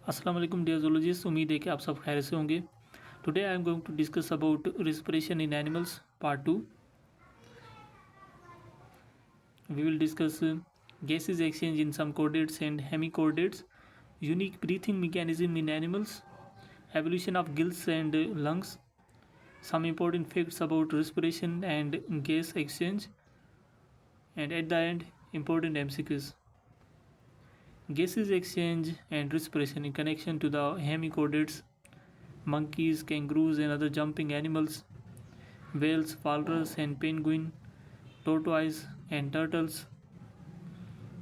अस्सलाम वालेकुम dear zoologist, उम्मीद है कि आप सब खैर से होंगे। Today I am going to discuss about respiration in animals part 2। We will discuss gases exchange in some chordates and hemichordates, unique breathing mechanism in animals, evolution of gills and lungs, some important facts about respiration and gas exchange, and at the end important MCQs. Gases exchange and respiration in connection to the hemichordates, monkeys, kangaroos and other jumping animals, whales, walrus and penguin, tortoise and turtles.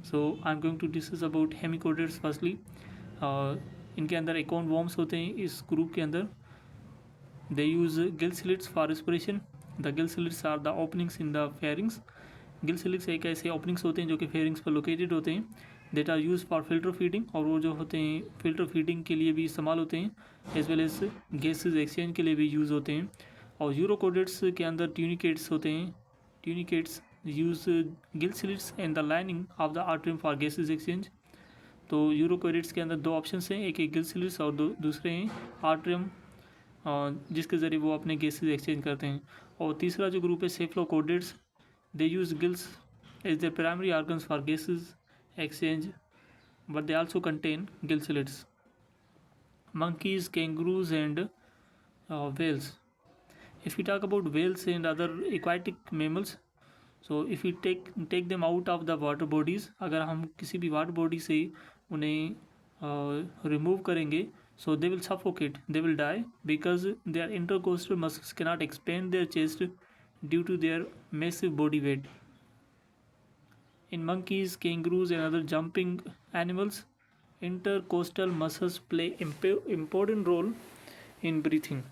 So I'm going to discuss about hemichordates firstly. इनके अंदर एकोन worms होते हैं इस group के अंदर. They use gill slits for respiration. The gill slits are the openings in the pharynx. Gill slits एक ऐसे openings होते हैं जो कि फेरिंग्स पर लोकेटेड होते हैं. That are use for filter feeding, और वो जो होते हैं फिल्टर फीडिंग के लिए भी इस्तेमाल होते हैं, as well as gases exchange के लिए भी यूज़ होते हैं. और यूरोकोडेट्स के अंदर ट्यूनिकेट्स होते हैं. Tunicates use gill slits and the lining of the atrium for gases exchange. तो यूरोकोडेट्स के अंदर दो ऑप्शन हैं, एक गिल स्लिट्स और दूसरे हैं आर्ट्रियम, जिसके ज़रिए वो अपने गैसेज एक्सचेंज करते हैं. और तीसरा जो ग्रुप है सेफ्लोकोडेट्स. They use gills as their primary organs for gases exchange, but they also contain gill slits. Monkeys, kangaroos, and whales. If we talk about whales and other aquatic mammals, so if we take them out of the water bodies, अगर हम किसी भी water body से उन्हें remove करेंगे, so they will suffocate, they will die because their intercostal muscles cannot expand their chest due to their massive body weight. In monkeys, kangaroos and other jumping animals, intercostal muscles play important role in breathing.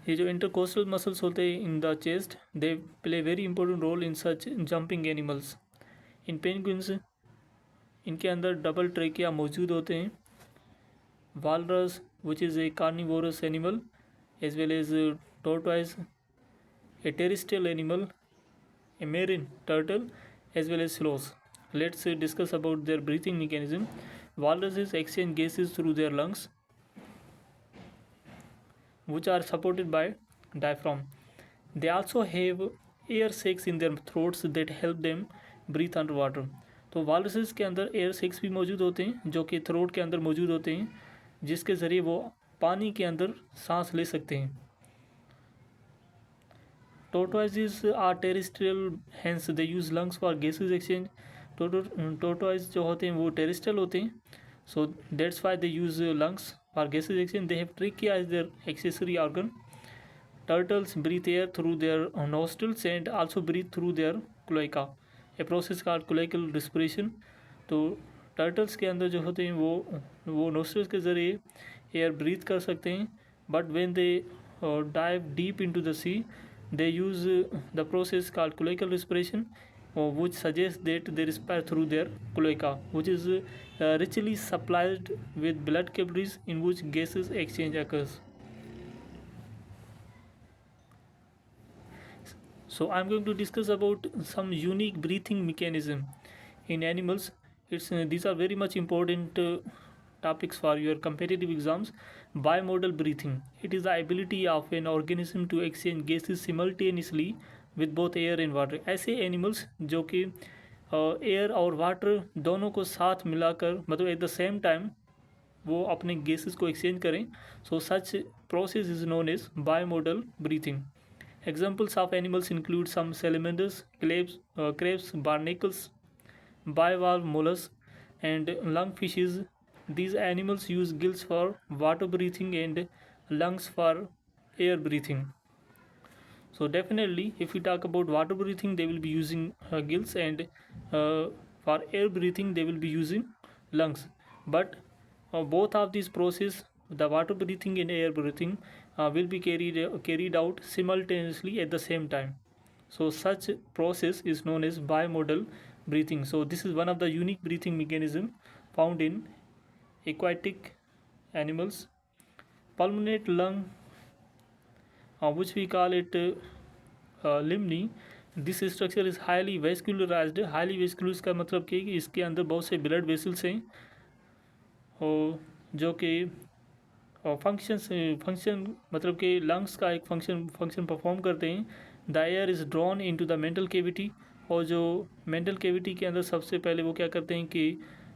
ये जो intercostal muscles होते हैं in the chest, they play very important role in such jumping animals. In penguins, इनके अंदर double trachea मौजूद होते हैं. Walrus, which is a carnivorous animal, as well as tortoise, a terrestrial animal, a marine turtle, as well as sloths. Let's discuss about their breathing mechanism. Walruses exchange gases through their lungs, which are supported by diaphragm. They also have air sacs in their throats that help them breathe underwater. तो walruses के अंदर air sacs भी मौजूद होते हैं जो कि throat के अंदर मौजूद होते हैं, जिसके ज़रिए वो पानी के अंदर सांस ले सकते हैं. Tortoises are terrestrial, hence they use lungs for gases exchange. Tortoise जो होते हैं वो terrestrial होते हैं, so that's why they use lungs for gases exchange. They have trachea as their accessory organ. Turtles breathe air through their nostrils and also breathe through their cloaca, a process called cloacal respiration. तो turtles के अंदर जो होते हैं वो nostrils के ज़रिए air breathe कर सकते हैं, but when they dive deep into the sea, they use the process called cloacal respiration, which suggests that they respire through their cloaca, which is richly supplied with blood capillaries in which gases exchange occurs. So I'm going to discuss about some unique breathing mechanism in animals. These are very much important topics for your competitive exams. Bimodal breathing. It is the ability of an organism to exchange gases simultaneously with both air and water. ऐसे animals जो कि air और water दोनों को साथ मिलाकर, मतलब at the same time वो अपने गैसेस को एक्सचेंज करें. So such process is known as bimodal breathing. Examples of animals include some salamanders, crabs, barnacles, bivalve mollusks, and lungfishes. These animals use gills for water breathing and lungs for air breathing. So definitely, if we talk about water breathing, they will be using gills, and for air breathing, they will be using lungs. But both of these processes, the water breathing and air breathing, will be carried out simultaneously at the same time. So such process is known as bimodal breathing. So this is one of the unique breathing mechanism found in aquatic animals. Pulmonate lung, which we call it limni. This structure is highly vascularised. Highly vasculars का मतलब कि इसके अंदर बहुत से blood vessels हैं, और जो कि फंक्शन मतलब कि लंग्स का एक फंक्शन परफॉर्म करते हैं। The air is drawn into the mantle cavity, और जो मेंटल कैविटी के अंदर सबसे पहले वो क्या करते हैं कि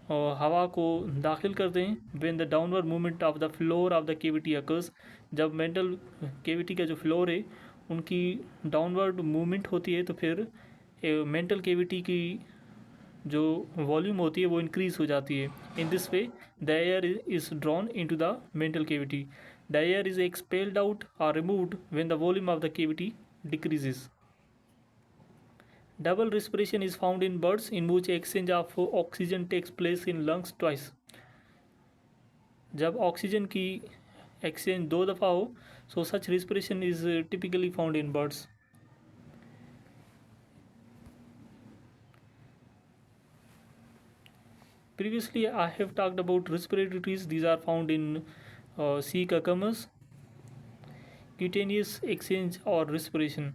हवा को दाखिल करते हैं। When the downward movement of the floor of the cavity occurs, जब मेंटल कैविटी का जो फ्लोर है उनकी डाउनवर्ड मूवमेंट होती है तो फिर मेंटल कैविटी की जो वॉल्यूम होती है वो इंक्रीज हो जाती है। In this way the air is drawn into the mantle cavity. The air is expelled out और removed when the volume of the cavity decreases. Double respiration is found in birds in which exchange of oxygen takes place in lungs twice. जब oxygen की exchange दो दफ़ा हो, so such respiration is typically found in birds. Previously, I have talked about respiratory trees. These are found in sea cucumbers. Cutaneous exchange or respiration.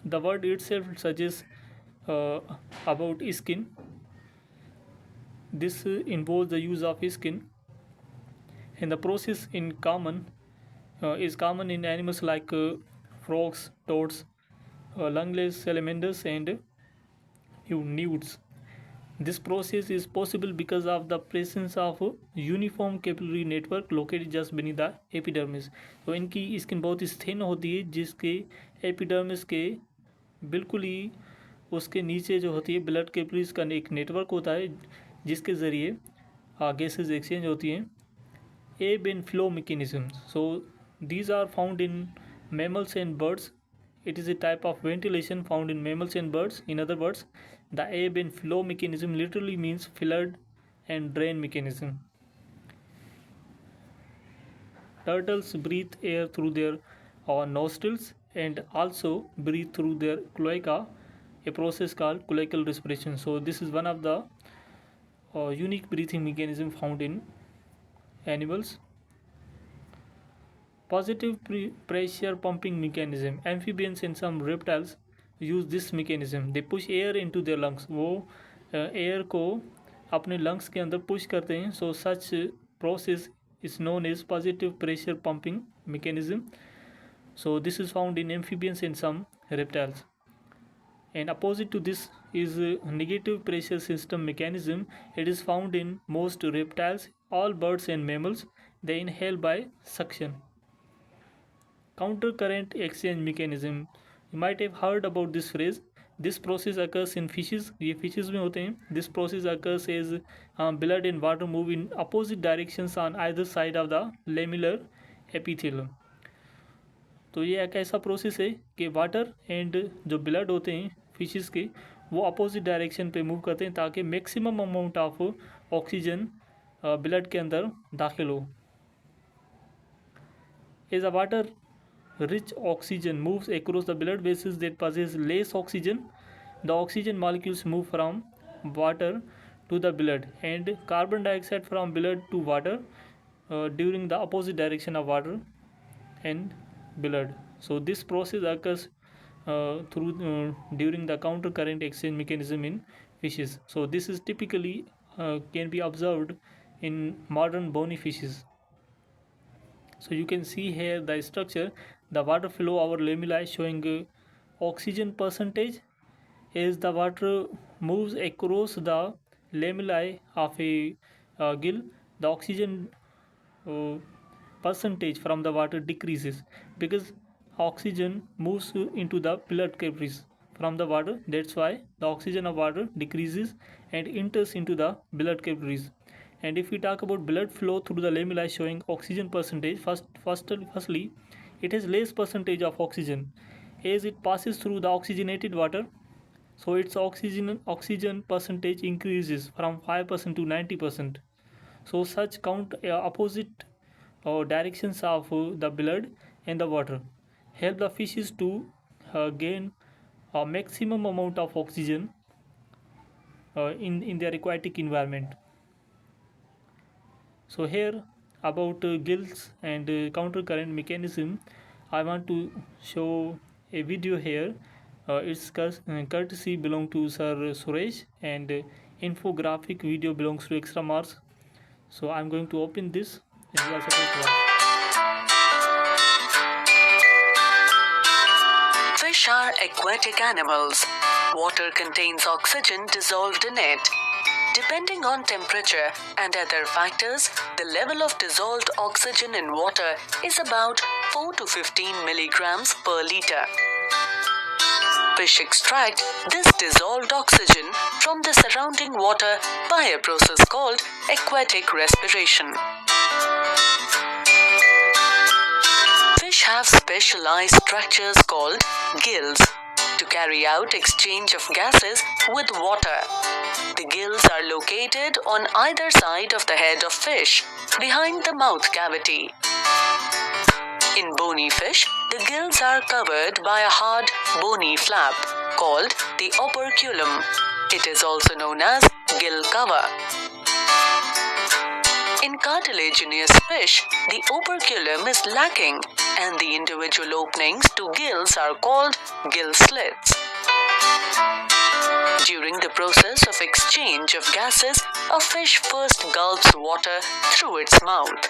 The word itself suggests uh, about skin. This involves the use of skin, and the process is common in animals like frogs, toads, lungless salamanders, and newts. This process is possible because of the presence of a uniform capillary network located just beneath the epidermis. तो इनकी skin बहुत ही thin होती है, जिसके epidermis के बिल्कुल ही उसके नीचे जो होती है ब्लड कैपिलरीज का एक नेटवर्क होता है, जिसके ज़रिए गैसेज एक्सचेंज होती हैं। ebb and flow mechanisms. So these are found in mammals and birds. It is a type of ventilation found in mammals and birds. In other words, the ebb and flow mechanism literally means flood and drain mechanism. Turtles breathe air through their nostrils and also breathe through their cloaca, a process called cloacal respiration. So this is one of the unique breathing mechanism found in animals. Positive pressure pumping mechanism. Amphibians and some reptiles use this mechanism. They push air into their lungs. वो air को अपने lungs के अंदर push करते हैं. So such process is known as positive pressure pumping mechanism. So this is found in amphibians and some reptiles. And opposite to this is negative pressure system mechanism. It is found in most reptiles, all birds and mammals. They inhale by suction. Counter current exchange mechanism. You might have heard about this phrase. This process occurs in fishes. ये fishes में होते हैं. This process occurs as blood and water move in opposite directions on either side of the lamellar epithelium. तो ये एक ऐसा process है कि वाटर एंड जो ब्लड होते हैं फिशेस के, वो अपोजिट डायरेक्शन पे मूव करते हैं ताकि maximum amount of oxygen blood के अंदर दाखिल हो. As a water rich oxygen moves across the blood vessels that possess less oxygen, the oxygen molecules move from water to the blood and carbon dioxide from blood to water during the opposite direction of water and blood. So this process occurs during the counter current exchange mechanism in fishes. So this is typically can be observed in modern bony fishes. So you can see here the structure, the water flow over lamella showing oxygen percentage. As the water moves across the lamellae of a gill, the oxygen percentage from the water decreases because oxygen moves into the blood capillaries from the water. That's why the oxygen of water decreases and enters into the blood capillaries. And if we talk about blood flow through the lamella showing oxygen percentage, firstly, it has less percentage of oxygen as it passes through the oxygenated water. So its oxygen percentage increases from 5% to 90%. So such count opposite directions of the blood and the water help the fishes to gain a maximum amount of oxygen in their aquatic environment. So here about gills and counter current mechanism, I want to show a video here. Its courtesy belong to Sir Suresh, and infographic video belongs to Extra Mars. So I'm going to open this and you are supposed to watch. Fish are aquatic animals. Water contains oxygen dissolved in it. Depending on temperature and other factors, the level of dissolved oxygen in water is about 4 to 15 milligrams per liter. Fish extract this dissolved oxygen from the surrounding water by a process called aquatic respiration. Fish have specialized structures called gills to carry out exchange of gases with water. The gills are located on either side of the head of fish, behind the mouth cavity. In bony fish, the gills are covered by a hard, bony flap called the operculum. It is also known as gill cover. In cartilaginous fish, the operculum is lacking and the individual openings to gills are called gill slits. During the process of exchange of gases, a fish first gulps water through its mouth.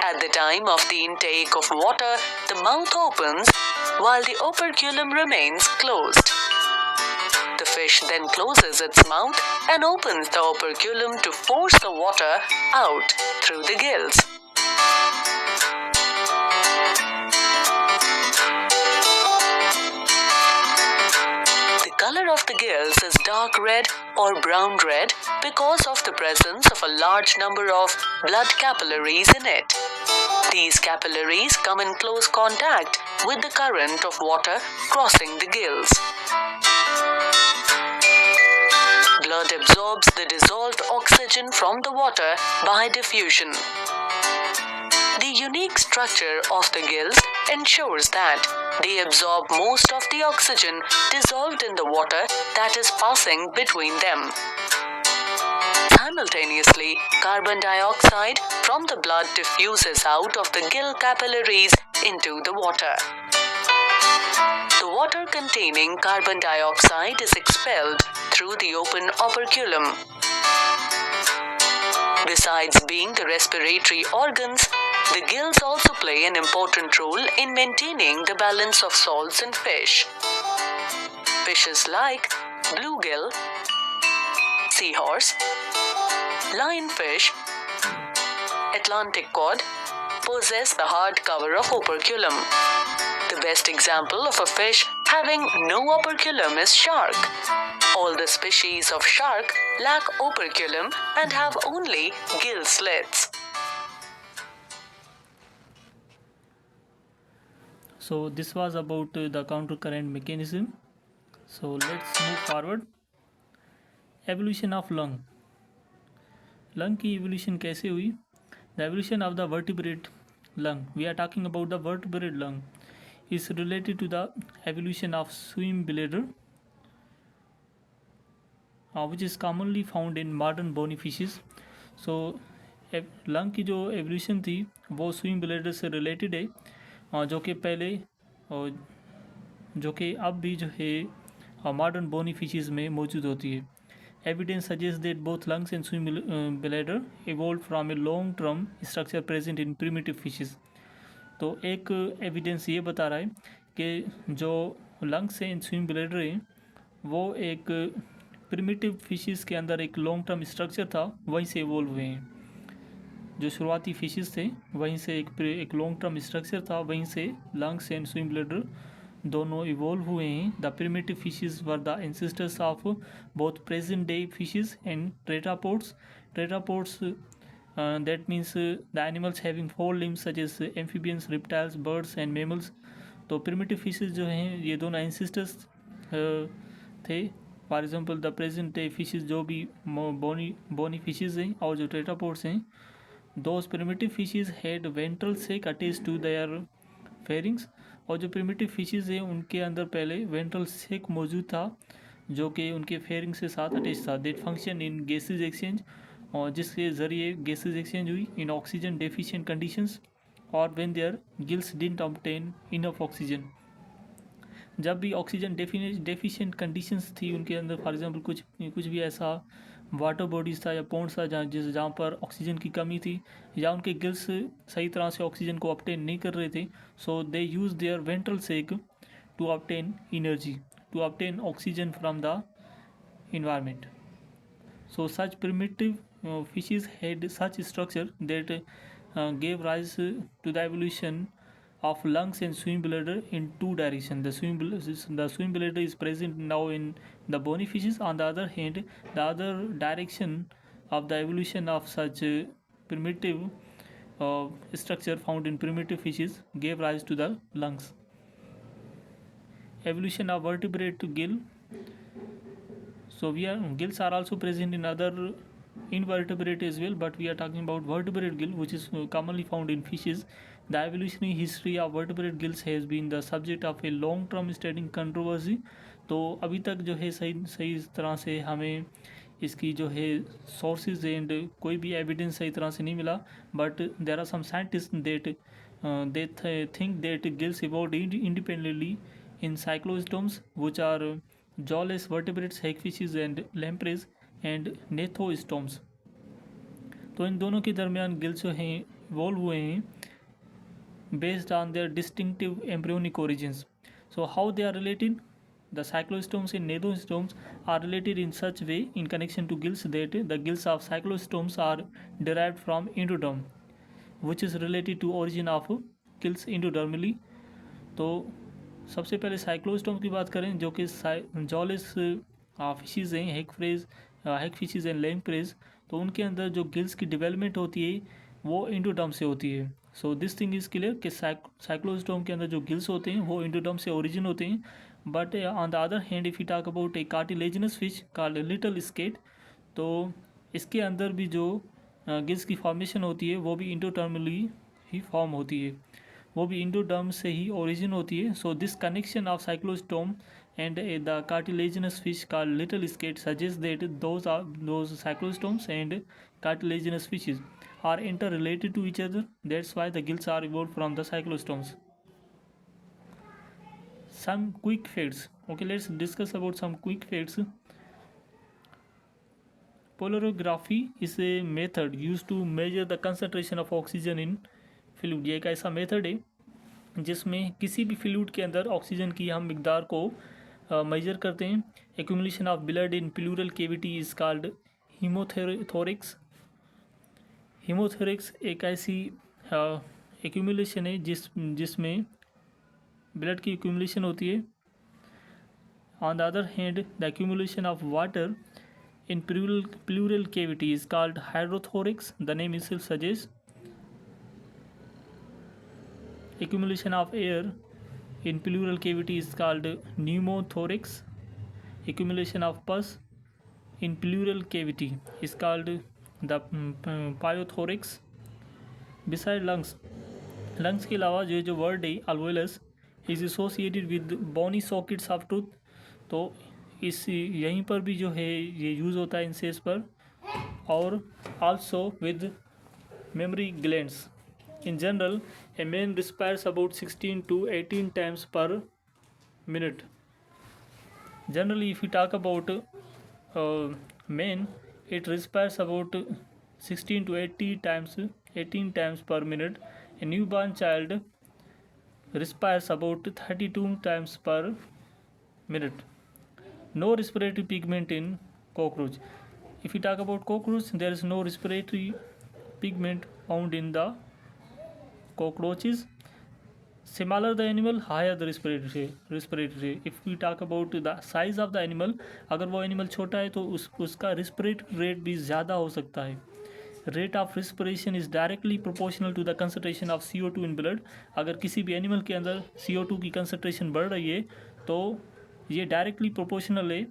At the time of the intake of water, the mouth opens while the operculum remains closed. The fish then closes its mouth and opens the operculum to force the water out through the gills. The color of the gills is dark red or brown red because of the presence of a large number of blood capillaries in it. These capillaries come in close contact with the current of water crossing the gills. Blood absorbs the dissolved oxygen from the water by diffusion. The unique structure of the gills ensures that they absorb most of the oxygen dissolved in the water that is passing between them. Simultaneously, carbon dioxide from the blood diffuses out of the gill capillaries into the water. The water containing carbon dioxide is expelled through the open operculum. Besides being the respiratory organs, the gills also play an important role in maintaining the balance of salts in fish. Fishes like bluegill, seahorse, lionfish, Atlantic cod possess the hard cover of operculum. The best example of a fish having no operculum is shark. All the species of shark lack operculum and have only gill slits. So this was about the countercurrent mechanism. So let's move forward. Evolution of lung. Lung की evolution कैसे हुई? The evolution of the vertebrate lung, we are talking about the vertebrate lung, is related to the evolution of swim bladder, which is commonly found in modern bony fishes. So lung की जो evolution थी वो swim bladder से related है, जो कि पहले जो कि अब भी जो है मॉडर्न बोनी फिशेस में मौजूद होती है. Evidence suggests that both lungs and swim bladder evolved from a long-term structure present in primitive fishes. तो एक एविडेंस ये बता रहा है कि जो लंग्स एंड स्विम ब्लैडर है वो एक प्रिमिटिव फिशेस के अंदर एक लॉन्ग टर्म स्ट्रक्चर था, वहीं से इवोल्व हुए हैं. जो शुरुआती फिशेस थे वहीं से एक लॉन्ग टर्म स्ट्रक्चर था, वहीं से लंग्स एंड स्विम ब्लैडर दोनों इवोल्व हुए हैं. The primitive fishes were the ancestors of both present day fishes and tetrapods. Tetrapods that means the animals having 4 limbs such as amphibians, reptiles, birds and mammals. तो primitive fishes जो हैं ये दोनों ancestors थे. For example the present day fishes जो भी bony fishes हैं और जो टेट्रापोड्स हैं, those primitive fishes had ventral sec attached to their pharynx. और जो प्रिमिटिव फिशेस हैं उनके अंदर पहले वेंट्रल सेक मौजूद था जो कि उनके फेरिंग से साथ अटैच था. That function in gases exchange, और जिसके ज़रिए गैसेज एक्सचेंज हुई इन ऑक्सीजन डेफिशिएंट कंडीशंस और when their gills didn't obtain enough oxygen. जब भी ऑक्सीजन डेफिशिएंट कंडीशंस थी उनके अंदर, फॉर एग्जांपल कुछ भी ऐसा वाटर बॉडीज़ था या पोन्ड्स था जहाँ पर ऑक्सीजन की कमी थी या उनके गिल्स सही तरह से ऑक्सीजन को ऑब्टेन नहीं कर रहे थे, so they use their ventral sac to obtain energy, to obtain oxygen from the environment. So such primitive fishes had such structure that gave rise to the evolution of lungs and swim bladder in two directions. The swim bladder is present now in the bony fishes. On the other hand, the other direction of the evolution of such primitive structure found in primitive fishes gave rise to the lungs. Evolution of vertebrate gill. So gills are also present in other invertebrate as well, but we are talking about vertebrate gill, which is commonly found in fishes. The evolutionary history of vertebrate gills has been the subject of a long-term standing controversy. तो अभी तक जो है सही तरह से हमें इसकी जो है सोर्सेज एंड कोई भी एविडेंस सही तरह से नहीं मिला, but there are some scientist that they think that gills evolved independently in cyclostomes, which are jawless vertebrates, hagfishes and lampreys and gnathostomes. तो इन दोनों के दरमियान गिल्स जो हैं इवॉल्व हुए हैं based on their distinctive embryonic origins. So how they are related? The cyclostomes and gnathostomes are related in such way in connection to gills that the gills of cyclostomes are derived from endoderm, which is related to origin of gills endodermally. तो सबसे पहले cyclostome की बात करें जो कि jawless fishes हैं, हैग fishes and लैम्प्रेज, तो उनके अंदर जो गिल्स की डेवलपमेंट होती है वो इंडोडर्म से होती है. So this thing is clear कि साइक्लोस्टोम के अंदर जो गिल्स होते हैं वो इंडोडर्म से ओरिजिन होते हैं. But on the other hand if you talk about a cartilaginous fish called little skate, तो इसके अंदर भी जो गिल्स की फॉर्मेशन होती है वो भी इंडोडर्मली ही फॉर्म होती है, वो भी इंडोडर्म से ही ओरिजिन होती है. So this connection of cyclostome and the cartilaginous fish called little skate suggest that those cyclostomes and cartilaginous fishes are interrelated to each other. That's why the gills are evolved from the cyclostomes. Some quick facts. Okay, let's discuss about some quick facts. Polarography is a method used to measure the concentration of oxygen in fluid. ये एक ऐसा method है जिसमें किसी भी fluid के अंदर oxygen की हम मिकदार को मेजर करते हैं. Accumulation of blood in pleural cavity is called haemothorax. Haemothorax एक ऐसी एक्यूमुलेशन है जिसमें ब्लड की एक्यूमुलेशन होती है. On the other hand the accumulation of water in pleural cavity is called hydrothorax. The name itself suggests. Accumulation of air in pleural cavity is called pneumothorax. Accumulation of pus in pleural cavity is called the pyothorax. Beside lungs के अलावा जो word है alveolus is associated with bony sockets of tooth. तो इस यहीं पर भी जो है ये यूज़ होता है इंसेस पर, और also with mammary glands. In general, a man respires about 16 to 18 times per minute. Generally, if you talk about men, it respires about 16 to 18 times per minute. A newborn child respires about 32 times per minute. No respiratory pigment in cockroach. If you talk about cockroach, there is no respiratory pigment found in the cockroaches. Smaller the animal, higher the respiratory. If we talk about the size of the animal, अगर वो animal छोटा है तो उसका respiratory rate भी ज़्यादा हो सकता है. Rate of respiration is directly proportional to the concentration of CO2 in blood. अगर किसी भी एनिमल के अंदर CO2 की कंसनट्रेशन बढ़ रही है तो ये डायरेक्टली प्रोपोर्शनल है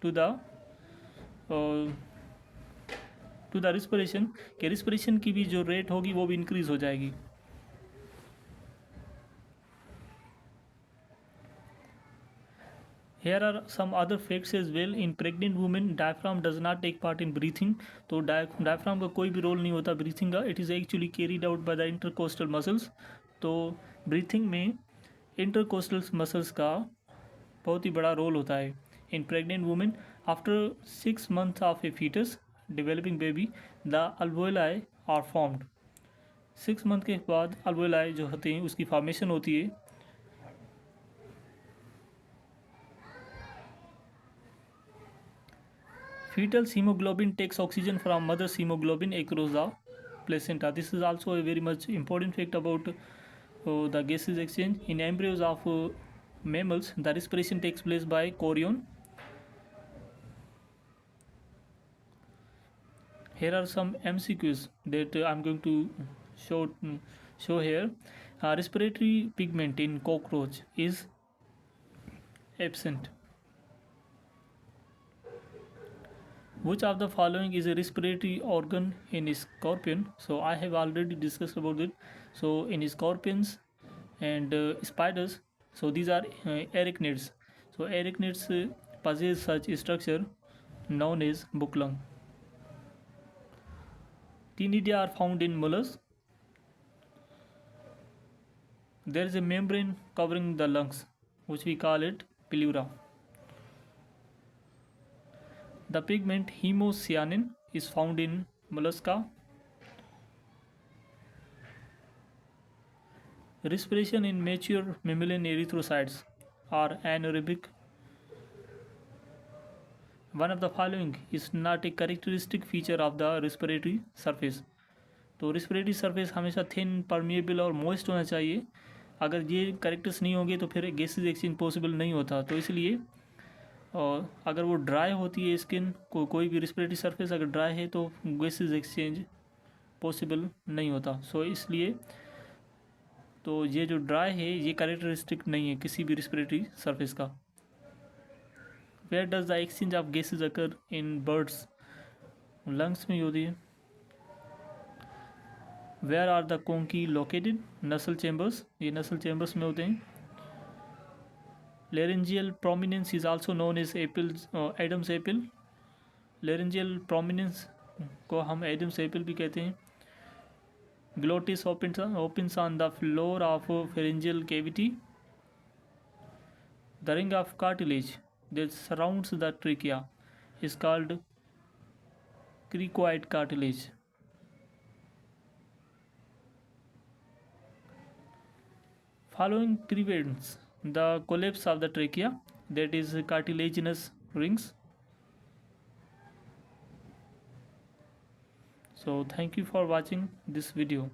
टू द रिस्पिरेशन, के रिस्पिरेशन की भी जो रेट होगी वो भी इंक्रीज़ हो जाएगी. Here are some other facts as well. In pregnant women, diaphragm does not take part in breathing. तो diaphragm का कोई भी रोल नहीं होता breathing का. It is actually carried out by the intercostal muscles. तो breathing में intercostal muscles का बहुत ही बड़ा रोल होता है. In pregnant women, After 6 months of a fetus developing baby, the alveoli are formed. 6 month के बाद alveoli जो होते हैं उसकी फॉर्मेशन होती है. Fetal hemoglobin takes oxygen from mother's hemoglobin across the placenta. This is also a very much important fact about the gases exchange. In embryos of mammals, the respiration takes place by chorion. Here are some MCQs that I'm going to show here. Respiratory pigment in cockroach is absent. Which of the following is a respiratory organ in scorpion? So I have already discussed about it. So in scorpions and spiders, so these are arachnids. So arachnids possess such a structure known as book lung. Ctenidia are found in mollusks. There is a membrane covering the lungs, which we call it pleura. The pigment hemocyanin is found in mollusca. Respiration in mature mammalian erythrocytes are anaerobic. One of the following is not a characteristic feature of the respiratory surface. तो respiratory surface हमेशा thin, permeable और moist होना चाहिए. अगर ये characters नहीं होंगे तो फिर gases exchange possible नहीं होता. तो इसलिए और अगर वो ड्राई होती है स्किन कोई भी रिस्पिरेटरी सरफेस अगर ड्राई है तो गैसेज एक्सचेंज पॉसिबल नहीं होता. सो इसलिए तो ये जो ड्राई है ये कैरेक्टरिस्टिक नहीं है किसी भी रिस्पिरेटरी सरफेस का. Where does the exchange of gases occur in birds? Lungs में होती है. Where are the conchae located? Nasal chambers. ये नसल चैम्बर्स में होते हैं. Laryngeal prominence is also known as Adam's apple. Laryngeal prominence को हम Adam's apple भी कहते हैं. Glottis opens on the floor of pharyngeal cavity. The ring of cartilage that surrounds the trachea is called cricoid cartilage. Following prevents the collapse of the trachea, that is cartilaginous rings. So thank you for watching this video.